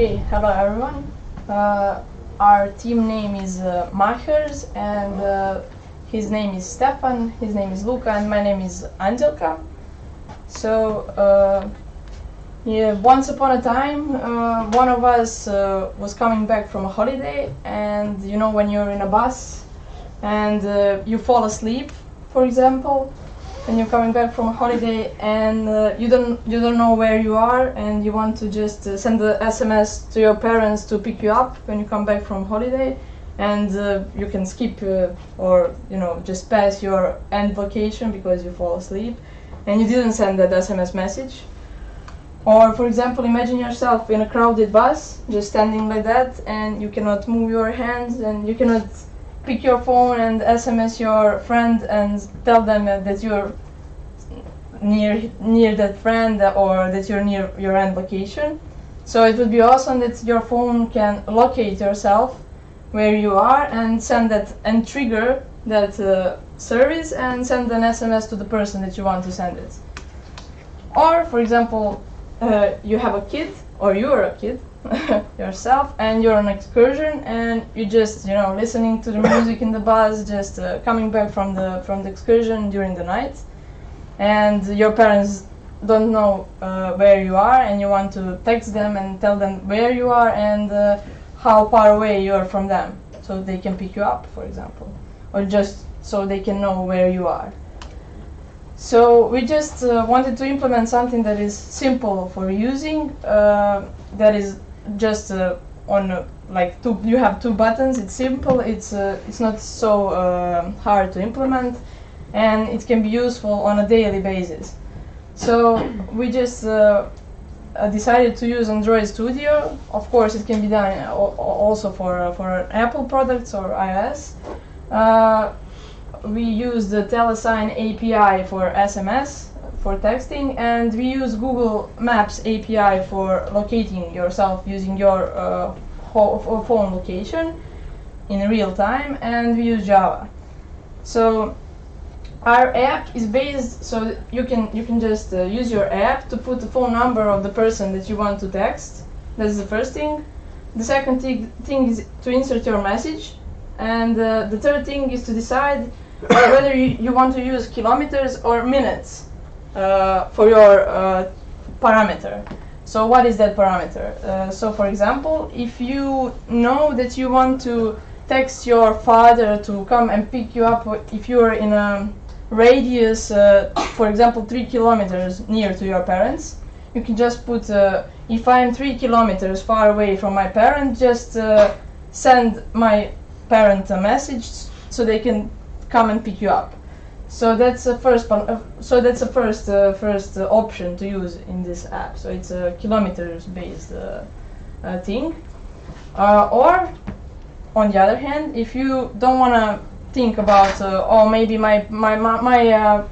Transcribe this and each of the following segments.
Okay, hello everyone. Our team name is Mahers, and his name is Stefan, his name is Luka, and my name is Andjelka. So, yeah, once upon a time, one of us was coming back from a holiday, and you know when you're in a bus and you fall asleep, for example, and you're coming back from a holiday and you don't know where you are, and you want to just send the SMS to your parents to pick you up when you come back from holiday, and you can skip or just pass your end location because you fall asleep and you didn't send that SMS message. Or for example, imagine yourself in a crowded bus just standing like that, and you cannot move your hands and you cannot pick your phone and SMS your friend and tell them that you're near that friend or that you're near your end location. So it would be awesome that your phone can locate yourself where you are and send that and trigger that service and send an SMS to the person that you want to send it. Or for example, you have a kid, or you're a kid yourself, and you're on an excursion, and you just listening to the music in the bus, just coming back from the excursion during the night, and your parents don't know where you are, and you want to text them and tell them where you are and how far away you are from them, so they can pick you up, for example, or just so they can know where you are. So we just wanted to implement something that is simple for using, that is just on you have two buttons. It's simple, it's not so hard to implement, and it can be useful on a daily basis. So we just decided to use Android Studio. Of course it can be done also for Apple products or iOS. We use the Telesign API for SMS, for texting, and we use Google Maps API for locating yourself using your phone location in real time, and we use Java. So our app is based, so you can just use your app to put the phone number of the person that you want to text. That's the first thing. The second thing is to insert your message, and the third thing is to decide whether you want to use kilometers or minutes for your parameter. So what is that parameter? So for example, if you know that you want to text your father to come and pick you up if you're in a radius, for example, 3 kilometers near to your parents, you can just put, if I'm 3 kilometers far away from my parent, just send my parent a message so they can come and pick you up. So that's the first first option to use in this app. So it's a kilometers based thing. Or on the other hand, if you don't want to think about oh, maybe my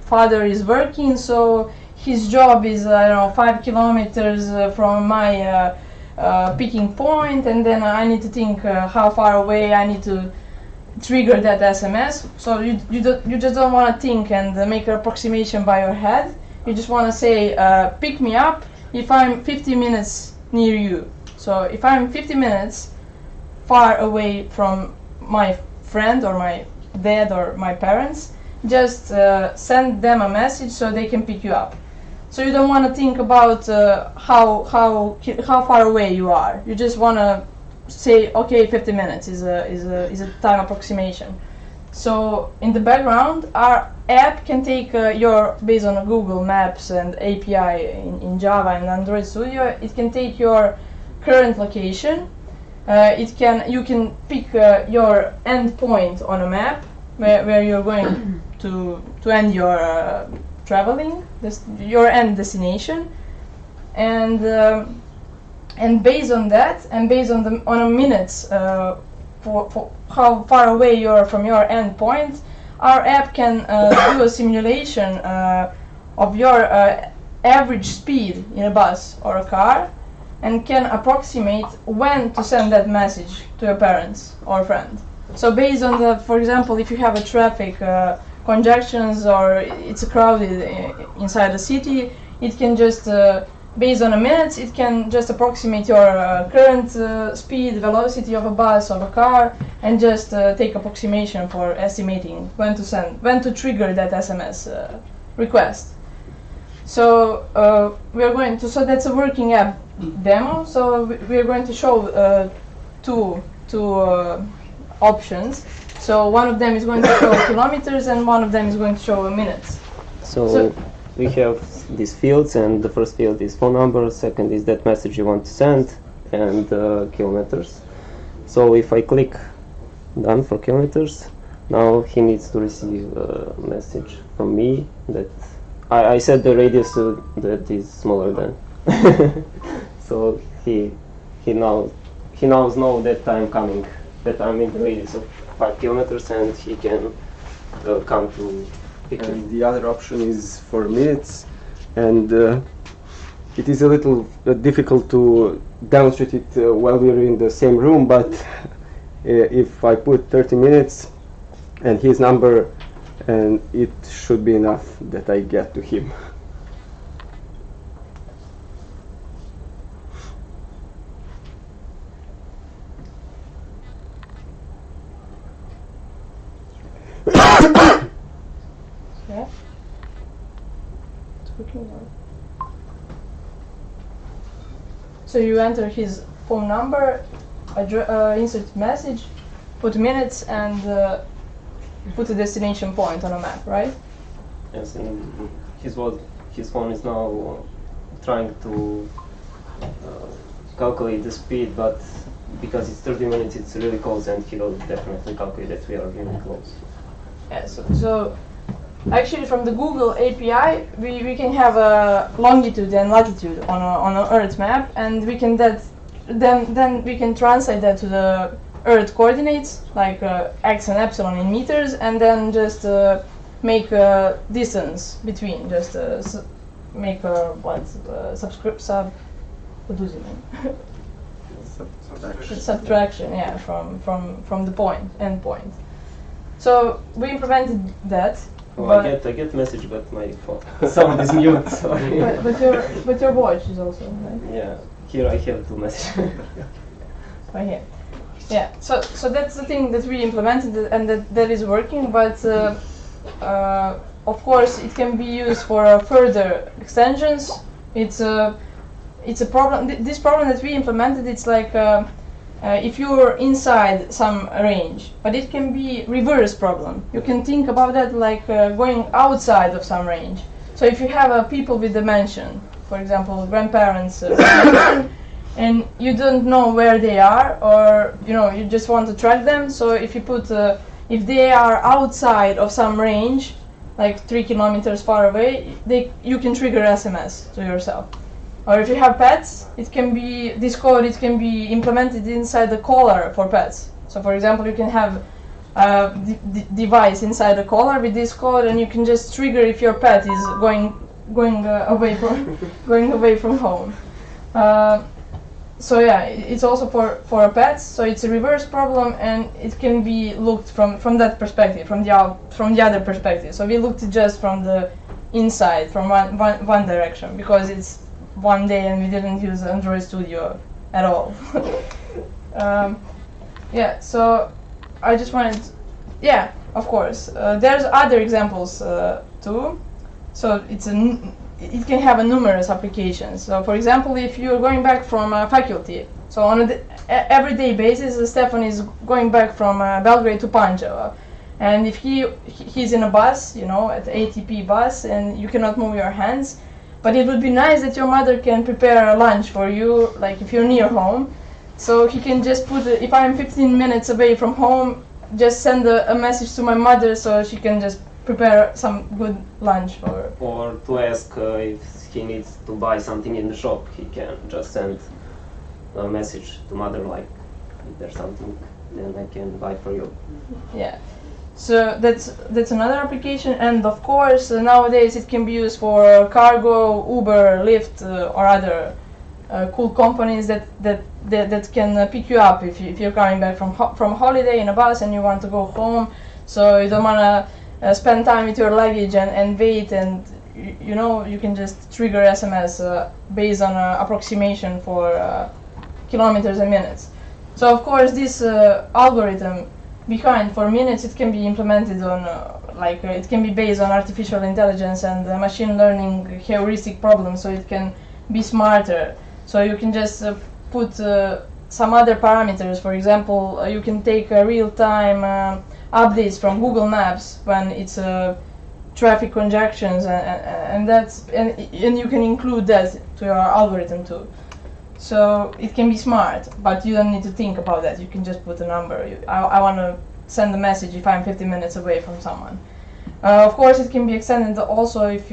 father is working, so his job is 5 kilometers from my picking point, and then I need to think how far away I need to trigger that SMS. So you just don't want to think and make an approximation by your head. You just want to say pick me up if I'm 50 minutes near you. So if I'm 50 minutes far away from my friend or my dad or my parents, just send them a message so they can pick you up. So you don't want to think about how far away you are. You just want to say, okay, 50 minutes is a time approximation. So in the background, our app can take based on Google Maps and API in Java and Android Studio, it can take your current location. You can pick your end point on a map where you're going to end your traveling, your end destination, and based on that, and based on the minutes for how far away you are from your end point, our app can do a simulation of your average speed in a bus or a car, and can approximate when to send that message to your parents or friend. So based on for example, if you have a traffic congestions or it's crowded inside the city, it can just based on a minute, it can just approximate your current speed, velocity of a bus, of a car, and just take approximation for estimating when to trigger that SMS request. So so that's a working app demo. So we're going to show two options. So one of them is going to show kilometers, and one of them is going to show minutes. So we have these fields, and the first field is phone number, second is that message you want to send, and kilometers. So if I click done for kilometers, now he needs to receive a message from me that I set the radius to that is smaller than. So he knows that I'm coming, that I'm in the radius of 5 kilometers, and he can come to pick me. And the other option is for minutes, and it is a little difficult to demonstrate it while we're in the same room, but if I put 30 minutes and his number, and it should be enough that I get to him. Yeah. It's working well. So you enter his phone number, insert message, put minutes, and put a destination point on a map, right? Yes, and his phone is now trying to calculate the speed, but because it's 30 minutes, it's really close, and he will definitely calculate that we are really close. Yeah, so actually from the Google API, we can have a longitude and latitude on an Earth map, and we can then we can translate that to the Earth coordinates, like x and epsilon in meters, and then just make a distance between, just make a what do you mean? Subtraction, yeah, from the end point. So we implemented that. Oh, I get message, but my phone sound is mute. Sorry. But your watch is also, right? Yeah, here I have 2 messages. Right here. Yeah. So that's the thing that we implemented, and that is working. But of course, it can be used for further extensions. It's a problem. This problem that we implemented, it's like if you're inside some range, but it can be reverse problem. You can think about that like going outside of some range. So if you have people with dementia, for example, grandparents, and you don't know where they are, or you just want to track them. So if you put if they are outside of some range, like 3 kilometers far away, you can trigger SMS to yourself. Or if you have pets, this code can be implemented inside the collar for pets. So for example, you can have a device inside the collar with this code, and you can just trigger if your pet is going away from home. So yeah, it's also for pets. So it's a reverse problem, and it can be looked from that perspective, from the other perspective. So we looked just from the inside, from one direction, because it's one day and we didn't use Android Studio at all. Yeah, so I just wanted, yeah, of course. There's other examples too. So it can have numerous applications. So for example, if you're going back from faculty, so on an everyday basis, Stefan is going back from Belgrade to Pančeva. And if he's in a bus, at the ATP bus, and you cannot move your hands, but it would be nice that your mother can prepare a lunch for you, like if you're near home. So he can just put, if I'm 15 minutes away from home, just send a message to my mother so she can just prepare some good lunch for her. Or to ask if he needs to buy something in the shop, he can just send a message to mother, like, if there's something, then I can buy for you. Yeah. So that's another application, and of course nowadays it can be used for cargo, Uber, Lyft, or other cool companies that can pick you up if you're coming back from holiday in a bus and you want to go home. So you don't want to spend time with your luggage and wait, and you know, you can just trigger SMS based on approximation for kilometers and minutes. So of course this algorithm behind for minutes, it can be implemented on it can be based on artificial intelligence and machine learning heuristic problems, so it can be smarter. So you can just put some other parameters. For example, you can take real-time updates from Google Maps when it's traffic conjunctions, and you can include that to your algorithm too. So it can be smart, but you don't need to think about that. You can just put a number. I want to send a message if I'm 50 minutes away from someone. Of course, it can be extended also if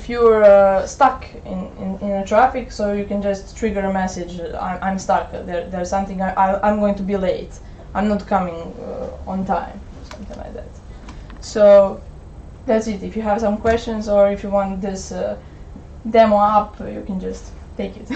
you're stuck in a traffic, so you can just trigger a message. I'm stuck. There's something. I'm going to be late. I'm not coming on time. Something like that. So that's it. If you have some questions or if you want this demo app, you can just take it.